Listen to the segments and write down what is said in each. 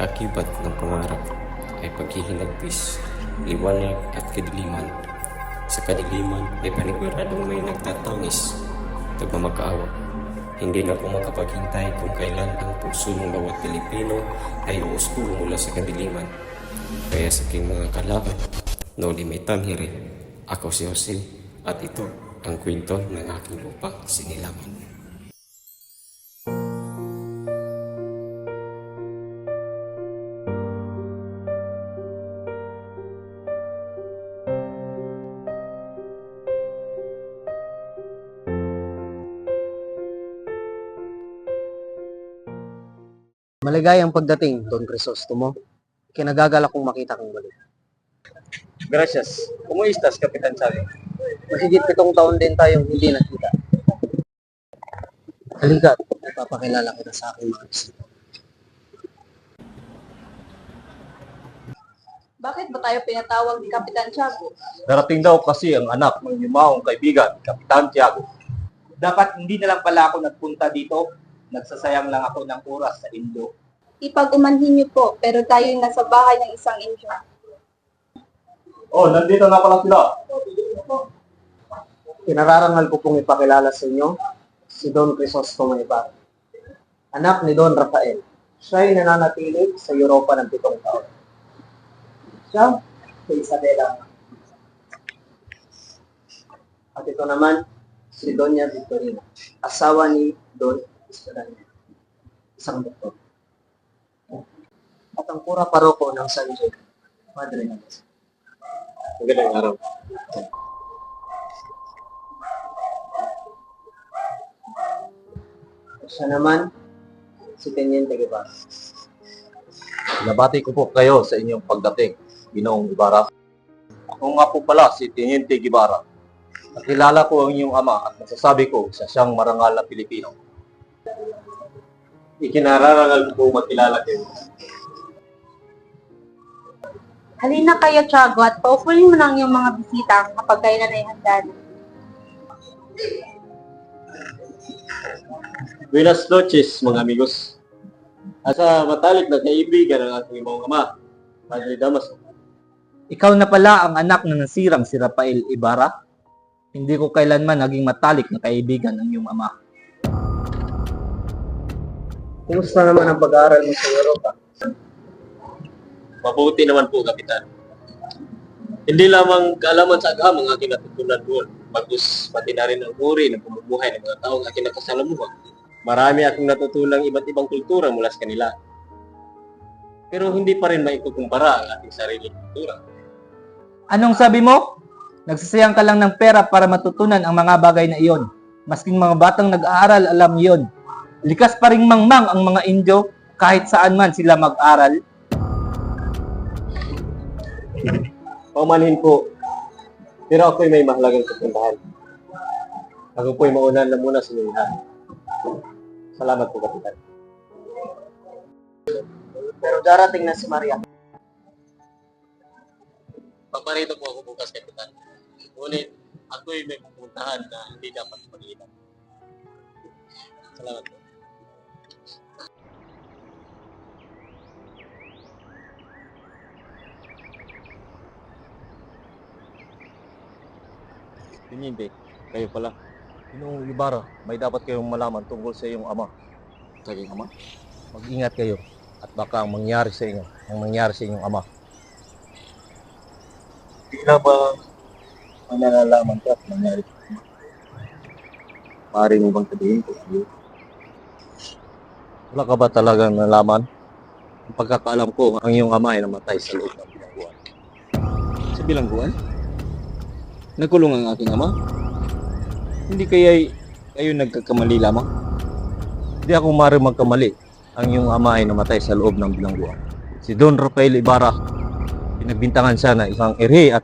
Akibat ng pangarap ay paghihinagpis, liwanag at kadiliman. Sa kadiliman ay paniguradong may nagtatangis, nagmamakaawa. Hindi na po makapaghintay kung kailan ang puso ng bawat Pilipino ay uusbong mula sa kadiliman. Kaya sa aking mga kalaban, no limit time here. Ako si Jose at ito ang kwento ng aking lupang sinilangan. Maligayang pagdating, Don Crisostomo. Kinagagala kong makita kang muli. Gracias. ¿Cómo estás, Kapitan Sabi? Mahigit 7 taon din tayong hindi nakita. Halika, ipapakilala kita sa aking mga bisita. Bakit ba tayo pinatawag ni Kapitan Tiago? Darating daw kasi ang anak ng yumaong kaibigan, Kapitan Tiago. Dapat hindi na lang pala ako nagpunta dito. Nagsasayang lang ako ng oras sa Indo. Ipag-umanhin niyo po, pero tayo'y nasa bahay ng isang Indio. Oh, nandito na pala sila. Kinararangal ko pong ipakilala sa inyo si Don Crisostomo Ibarra. Anak ni Don Rafael. Siya ay nananatili sa Europa ng 7 taon. Siya, si Isabela. At ito naman, si Doña Victorina, asawa ni Don Escalante, isang doktor. At ang pura paroko ng San Jose, Padre Nagas. Magandang araw. Siya naman, si Teniente Guevara. Nabati ko po kayo sa inyong pagdating, Ginoong Ibarra. Ako nga po pala si Teniente Guevara. Nakilala ko ang inyong ama at masasabi ko sa siyang marangal na Pilipino. Ikinararangal ko po magkilala kayo. Halina kayo, Tiago, at paupuin mo lang yung mga bisita kapag kailan ay handa na. Buenas noches, mga amigos. Asa matalik na kaibigan ng aking mga ama, Padre Damaso. Ikaw na pala ang anak na nasirang si Rafael Ibarra? Hindi ko kailanman naging matalik na kaibigan ng iyong ama. Kumusta naman ang pag-aaral mo sa Europa? Mabuti naman po, Kapitan. Hindi lamang kaalaman sa agam ang aking natutunan doon, bagkus pati na rin ang uri ng pamumuhay ng mga taong aking nakasalamuha. Marami akong natutulang iba't ibang kultura mula sa kanila. Pero hindi pa rin maikukumpara ang ating sariling kultura. Anong sabi mo? Nagsasayang ka lang ng pera para matutunan ang mga bagay na iyon. Masking mga batang nag-aaral alam iyon. Likas pa ring mangmang ang mga Indio kahit saan man sila mag-aral. Paumanhin po, pero ako'y may mahalagang kapuntahan. Ako po'y maunahan na muna sa lahat. Salamat po, Kapitan. Pero darating na si Maria. Paparito po ako bukas, Kapitan. Ngunit ako'y may pupuntahan na hindi dapat pag-iinan. Salamat po. Tinimbik, kayo pala. Ginoong Ibarra, may dapat kayong malaman tungkol sa iyong ama. Sa iyong ama? Mag-ingat kayo at baka ang mangyari sa inyo, ang mangyari sa inyong ama. Hindi na ba ang nalalaman ko at nangyari sa ama? Maaari mo bang sabihin ko? Wala ka ba talagang nalaman? Ang pagkakaalam ko, ang iyong ama ay namatay sa loob ng bilangguan. Sa bilangguan? Nagkulong ang aking ama? Hindi kaya kayo nagkakamali lamang? Hindi ako maaaring magkamali. Ang iyong ama ay namatay sa loob ng bilangguan. Si Don Rafael Ibarra, pinagbintangan siya na isang ere at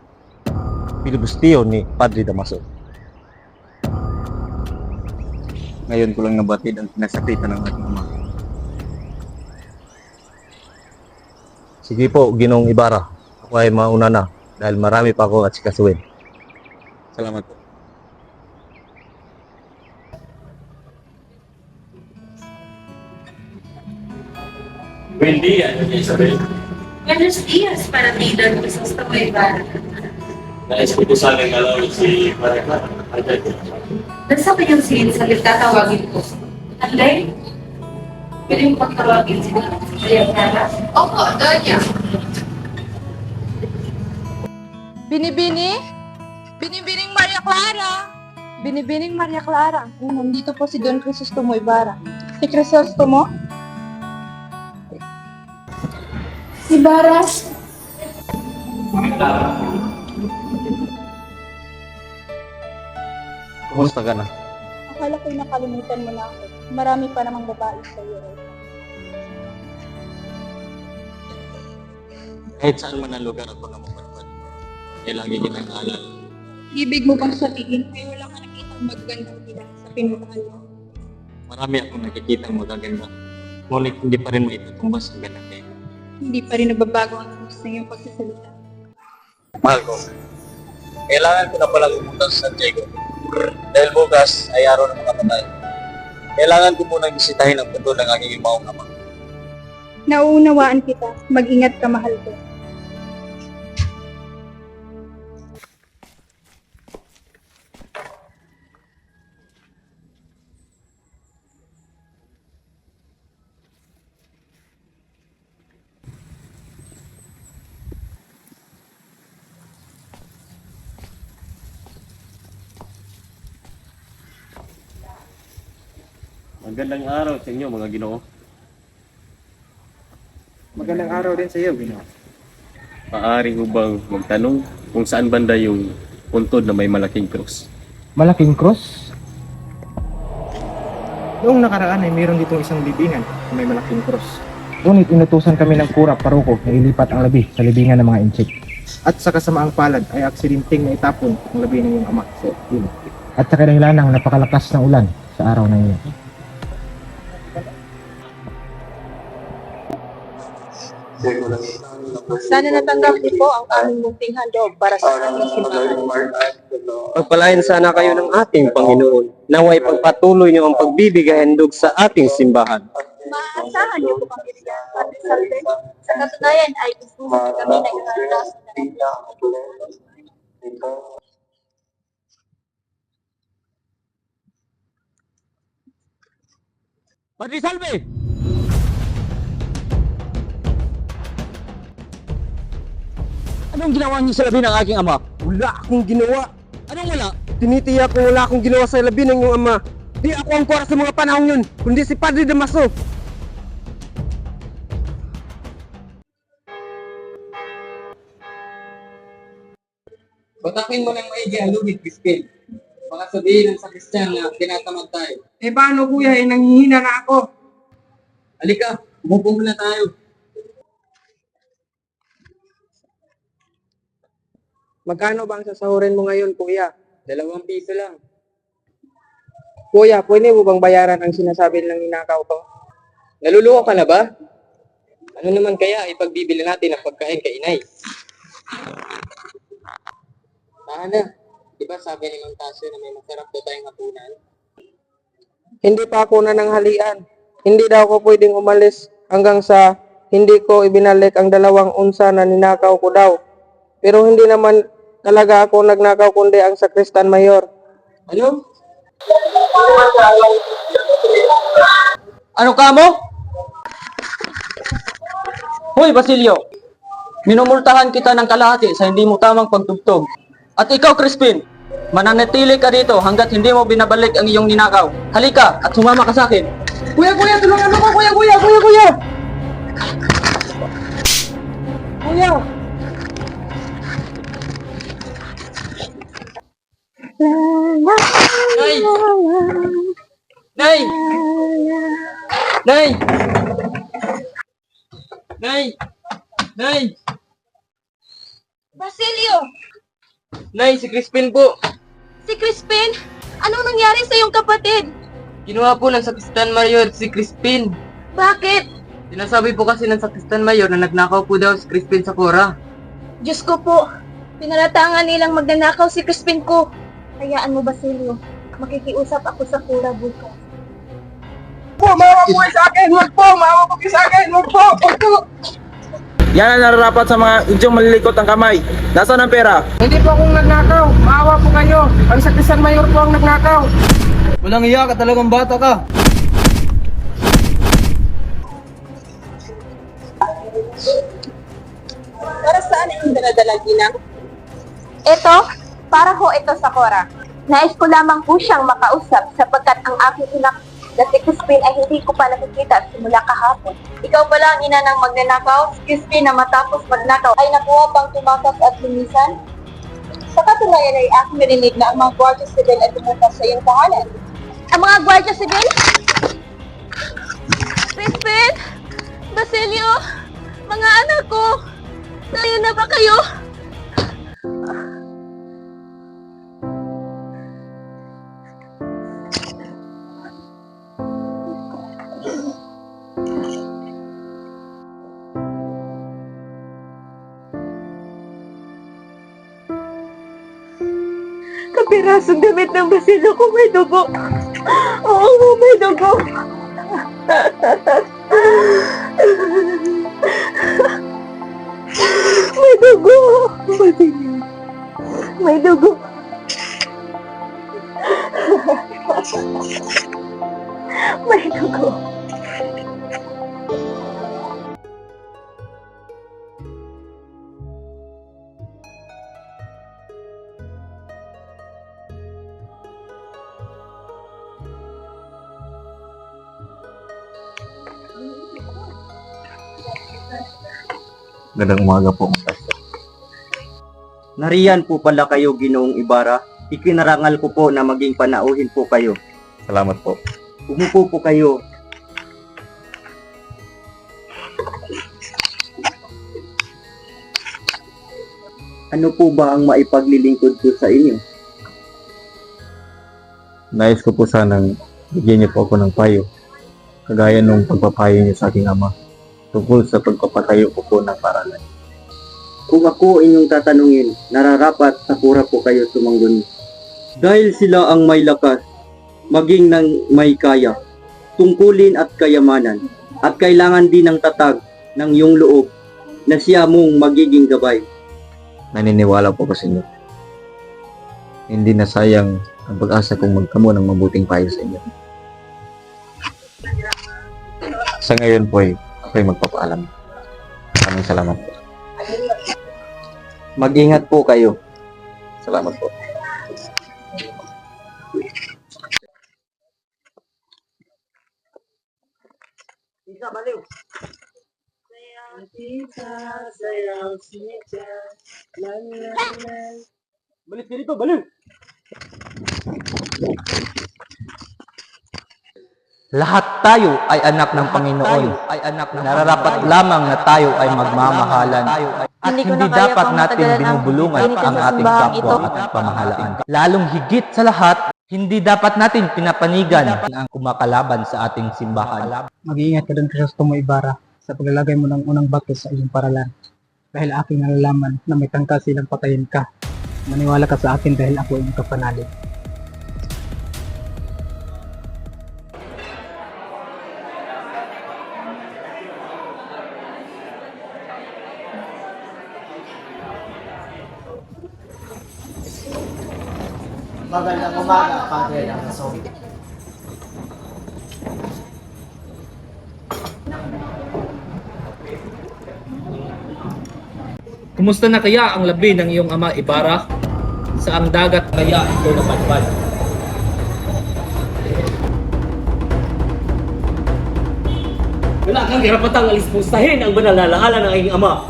pilibustiyo ni Padre Damaso. Ngayon ko lang nabatid ang pinasakitan ng aking ama. Sige po, Ginoong Ibarra. Ako ay mauna na dahil marami pa ako at sikasuin. Salamat po. Buen día, doña Isabel. Buenos días para ti, Don Crisostomo Ibarra. Nais ko po sana ngalawin si Maria Clara. Nasa kanyang salit tatawagin ko. Anday? Pwede mo pagtawagin si Maria Clara? Opo, Doña. Binibini? Binibining Maria Clara! Binibining Maria Clara. Nandito po si Don Crisostomo Ibarra. Si Crisostomo? Ibarra? Kumusta ka na? Akala ko'y nakalimutan mo na ako. Marami pa namang babae sa iyo. Kahit saan man ang lugar ako na mapunta, eh lagi kitang alala. Ibig mo bang sabihin ay wala ka nakitang magandang bilang sa pinuntahan mo? Marami akong nakikitang magaganda. Ngunit hindi pa rin maitutumbas ang ganda kayo. Hindi pa rin nagbabago ang gusto ng iyong pagsasalita. Mahal ko, kailangan ko na palang pumunta sa Santiago. Dahil bukas ay araw ng mga patay. Kailangan ko munang bisitahin ang puto ng aking imaong ama. Nauunawaan kita. Mag-ingat ka, mahal ko. Magandang araw sa inyo mga Ginoo. Magandang araw din sa iyo, Ginoo. Maaari ko bang magtanong kung saan banda yung puntod na may malaking krus? Malaking cross? Noong nakaraan ay mayroon ditong isang libingan na may malaking cross. Ngunit inutusan kami ng kura paruko na ilipat ang labi sa libingan ng mga inchik. At sa kasamaang palad ay aksidenteng na itapon ang labi ng iyong ama sa ilog. At sa kadahilanang napakalakas ng ulan sa araw na iyon. Sana natanggap niyo po ang aming munting handog para sa aming simbahan. Pagpalain sana kayo ng ating Panginoon. Naway pagpatuloy niyo ang pagbibigay handog sa ating simbahan. Maaasahan niyo po kami riyan, Padre Salve. Sa katunayan ay gusto kami nag-aalala sa Padre Salve! Anong ginawa niyo sa labi ng aking ama? Wala akong ginawa. Anong wala? Tinitiyak ko wala akong ginawa sa labi ng iyong ama. Di ako ang kura sa mga panahon yun, kundi si Padre Damaso. Batakin mo ng maigi ang lugit, Crispin. Baka sabihin ng sakristan na tinatamad tayo. Eh paano kuya, eh nanghihina na ako. Halika, umupo muna tayo. Magkano ba ang sasahurin mo ngayon kuya? 2 piso lang. Kuya, pwede mo bang bayaran ang sinasabi nilang ninakaw ko? Naluluho ka na ba? Ano naman kaya ipagbibili natin ng pagkain kay inay? Sana, di ba sabi ni Mang Tasyo na may masarap daw tayong hapunan? Hindi pa ako nananghalian. Hindi daw ako pwedeng umalis hanggang sa hindi ko ibinalik ang 2 unsa na ninakaw ko daw. Pero hindi naman talaga ako nagnakaw kundi ang sakristan mayor. Ano? Ano ka mo? Hoy, Basilio! Minumultahan kita ng kalahati sa hindi mo tamang pagtugtog. At ikaw, Crispin, mananatili ka dito hanggat hindi mo binabalik ang iyong ninakaw. Halika at sumama ka sa akin. Kuya, tulungan ako! Kuya! Kuya! Nay! Nay! Nay! Nay! Nay! Basilio! Nay, si Crispin po. Si Crispin? Anong nangyari sa iyong kapatid? Kinuha po ng Sakristan Mayor si Crispin. Bakit? Sinasabi po kasi ng Sakristan Mayor na nagnakaw po daw si Crispin sa kura. Diyos ko po, pinalatangan nilang magnanakaw si Crispin ko. Hayaan mo, Basilio. Makikiusap ako sa kura bukas. Yan ang nararapat sa mga idyong malilikot ang kamay. Nasaan ang pera? Hindi po akong nagnakaw. Maawa po kayo. Ang Sakristian Mayor po ang nagnakaw. Walang iya ka, talagang bata ka. Para saan ang daladala, Ginang? Ito, para ho ito sa Cora. Nais ko lamang po siyang makausap sapagkat ang aking anak na si Crispin ay hindi ko pa nakikita simula kahapon. Ikaw pala ang ina ng magnanakaw, si Crispin na matapos magnakaw ay nakuha pang tumakas at lumisan. Sa katunayan ay aking narinig na ang mga Guardia Civil ay pumunta sa iyong tahanan. Ang mga Guardia Civil? Crispin! Basilio! Mga anak ko! Tayo na ba kayo? Kapirasong damit ng Basilio ko may dugo. Oo, may dugo. May dugo. Basilio. May dugo. May dugo. Magandang umaga po. Nariyan po pala kayo, Ginoong Ibarra. Ikinarangal ko po na maging panauhin po kayo. Salamat po. Umupo po kayo. Ano po ba ang maipaglilingkod ko sa inyo? Nais ko po sanang bigyan niyo po ako ng payo. Kagaya nung pagpapayo niyo sa aking ama tungkol sa pagpapatayo ko po ng paralan. Kung ako inyong tatanungin, nararapat sa pura po kayo sumangguni. Dahil sila ang may lakas, maging ng may kaya, tungkulin at kayamanan, at kailangan din ng tatag ng iyong loob na siya mong magiging gabay. Naniniwala po ko sa inyo. Hindi na sayang ang pag-asa kong magkamo ng mabuting payo sa inyo. Sa ngayon po ako'y magpapaalam. Maraming salamat po. Mag-ingat po kayo. Salamat po. Balik ka dito, baliw! Lahat tayo ay anak ng Panginoon. Nararapat lamang na tayo ay magmamahalan. At hindi dapat natin binubulungan ang ating kapwa at pamahalaan. Lalong higit sa lahat, hindi dapat natin pinapanigan ang kumakalaban sa ating simbahan. Mag-iingat ka doon, Crisostomo Ibarra, sa paglalagay mo ng unang bato sa iyong paralan. Dahil aking nalalaman na may tangka silang patayin ka. Maniwala ka sa akin dahil ako iyong kapanalig. Magandang umaga, Padre ng Rason. Kumusta na kaya ang labi ng iyong ama Ibarra? Saang dagat kaya ito napadpad? Wala kang karapatang alispustahin ang banal na alaala ng aking ama.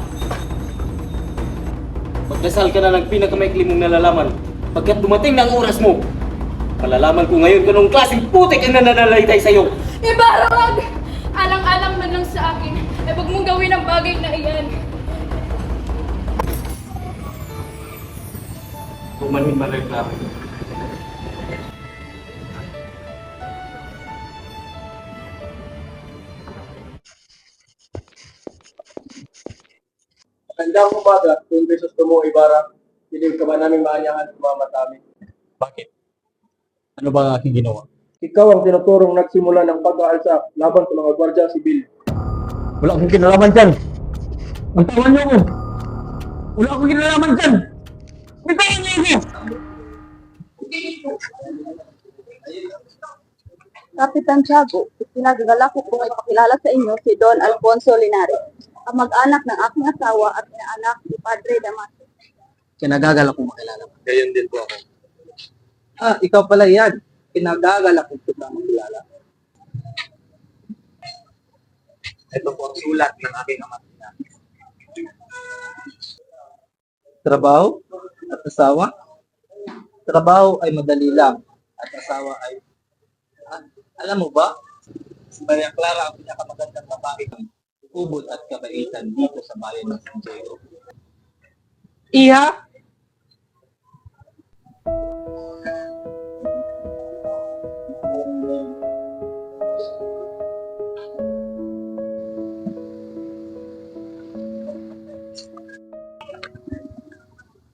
Magdasal ka na ng pinakamaikli mong nalalaman. Pagkat dumating na ang oras mo, malalaman ko ngayon kung anong klaseng putik ang nananalaytay sa'yo. Ibarra, wag! Alang-alang man lang sa akin. Eh, wag mong gawin ang bagay na iyan. Kumanhin mareklamo. Magandang umaga, kung Crisostomo Ibarra. Piling ka ba namin maanyahan sumama sa amin? Bakit? Ano ba ang aking ginawa? Ikaw ang tinuturong nagsimula ng pag-aalsa laban sa mga gwardya sibil. Wala akong kinalaman dyan. Ang tawan niyo ko. Wala akong kinalaman dyan. Bitawan niyo ako. Kapitan Tiago, pinagagala ko kung ipakilala sa inyo si Don Alfonso Linares, ang mag-anak ng aking asawa at inaanak ni Padre Damaso. Kinagagal akong makilala. Gayon din po ako. Ikaw pala yan. Kinagagal akong makilala. Ito po ang sulat ng aking ama. Trabaho at asawa? Trabaho ay madali lang at asawa ay... alam mo ba? Si Maria Clara ang pinakamagandang babae ng ubod at kabaitan dito sa bayan ng San Diego. Iha?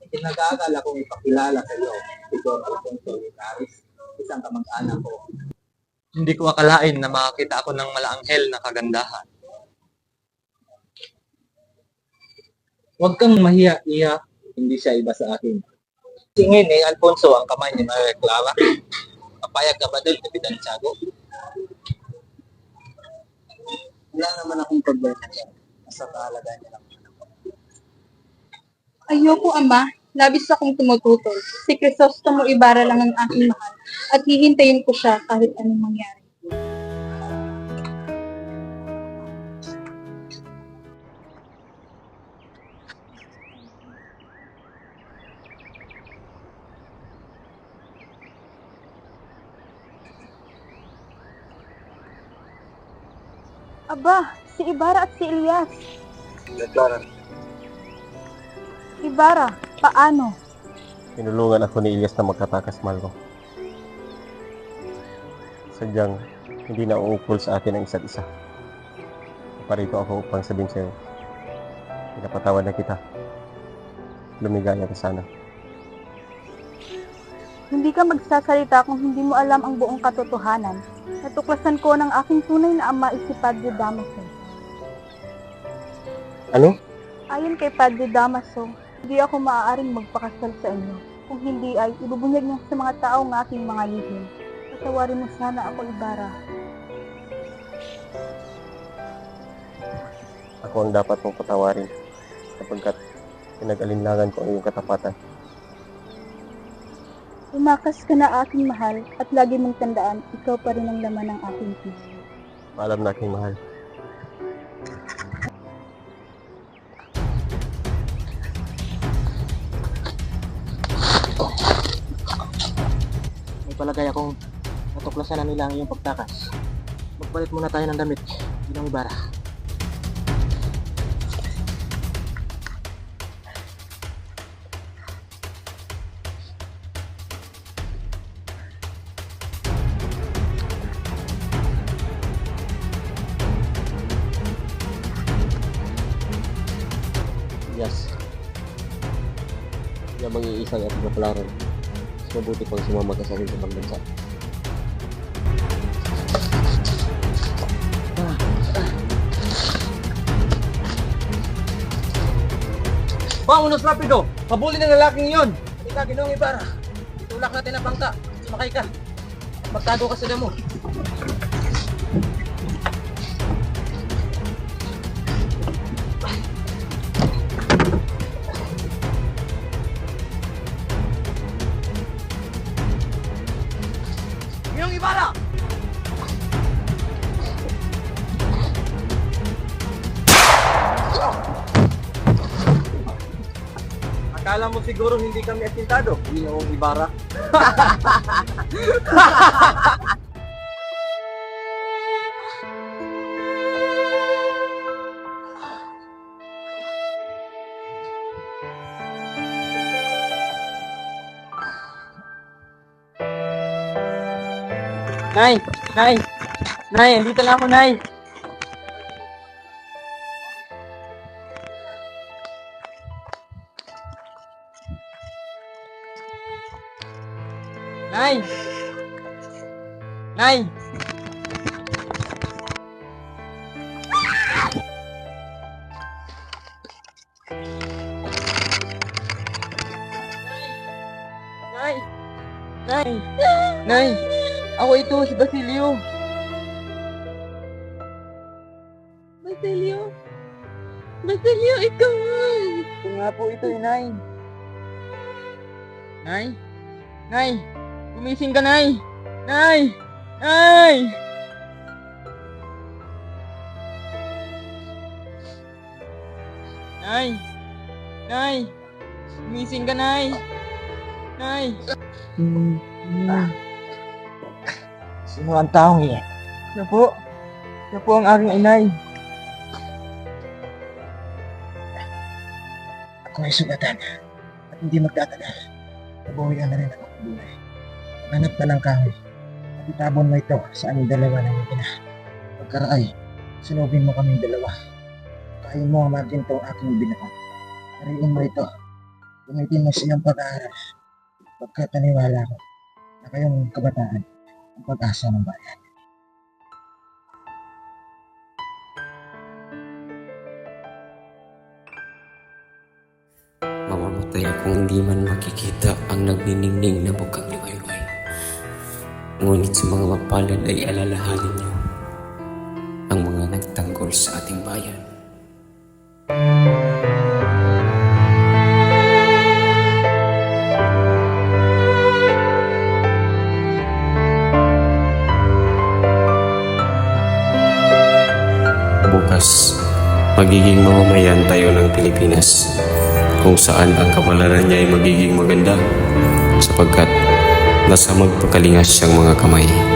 Kinagagal akong ipakilala sa iyo si Don Alfonso Linares, isang kamag-anak ko. Hindi ko akalain na makakita ako ng malaanghel na kagandahan. Huwag kang mahiya, Iha. Hindi siya iba sa akin. Tingin ni Alfonso ang kamay ni Maria Clara. Papayag ka ba doon, Kapitan Tiago? Wala naman akong problema niya. Nasa kahalagahan niya lang. Ayoko, Ama. Labis akong tumututol. Si Crisostomo Ibarra lang ang aking mahal at hihintayin ko siya kahit anong mangyari. Aba, si Ibarra at si Elias. Clara, Ibarra, paano? tinulungan ako ni Elias na magkatakas, mahal ko. Sadyang hindi na uukol sa atin ang isa't isa. Parito ako upang sabihin sa'yo, pinapatawad na kita. Lumigaya ka sana. Hindi ka magsasalita kung hindi mo alam ang buong katotohanan. Natuklasan ko ng aking tunay na ama ay si Padre Damaso. Ano? Ayon kay Padre Damaso, hindi ako maaaring magpakasal sa inyo. Kung hindi ay ibubunyag niya sa mga tao ng aking mga lihim. Patawarin mo sana ako, Ibarra. Ako ang dapat mong patawarin sapagkat pinag-alinlangan ko ang iyong katapatan. Tumakas ka na aking mahal at lagi mong tandaan, ikaw pa rin ang laman ng aking puso. Paalam na aking mahal. May palagay akong natuklasan na nila ang iyong pagtakas. Magpalit muna tayo ng damit, Ginong Ibarra. Yes. Hindi mag-iisang at maklaran. Mas mabuti pang sumama ka sa akin sa pagbansa. Paunos rapido! Pabuli ng lalaking iyon! Halika, Ginong Ibarra! Itulak natin ang bangka. Sumakay ka. Magtago ka sa damo. Ginong Ibarra! Akala mo siguro hindi kami asintado, Ginoong Ibarra. Nay! Nay! Nay! Andito na ako, Nay! Nay! Nay! Nay! Nay! Nay! Ako ito, si Basilio. Basilio? Basilio, ikaw! Ito nga po ito, Nay. Nay? Nay! Gumising ka, Nay! Nay! Nay! Nay! Nay! Gumising ka, Nay! Nay! Sino ang taong iyan? Siya po. Siya po ang aking inay. Ako ay sugatan at hindi magtatagal. Nabuhian na rin ako ng buhay. Hanap ka ng kahoy at itabon mo ito sa aming dalawa ng ina. Pagkaraay, sunugin mo kaming dalawa. Kain mo ang magintong aking binaon. Nariin mo ito. Gamitin mo siyang pag-aaral. Pagkataniwala ko na kayong kabataan ang pag-asa ng bayan. Mamamatay akong hindi man makikita ang nagniningning na bukang liwayway. Ngunit sa mga mapalad ay alalahanin niyo ang mga nagtanggol sa ating bayan. Bukas, magiging mamamayan tayo ng Pilipinas, kung saan ang kapalaran niya ay magiging maganda sapagkat nasa magpakalingas siyang mga kamay.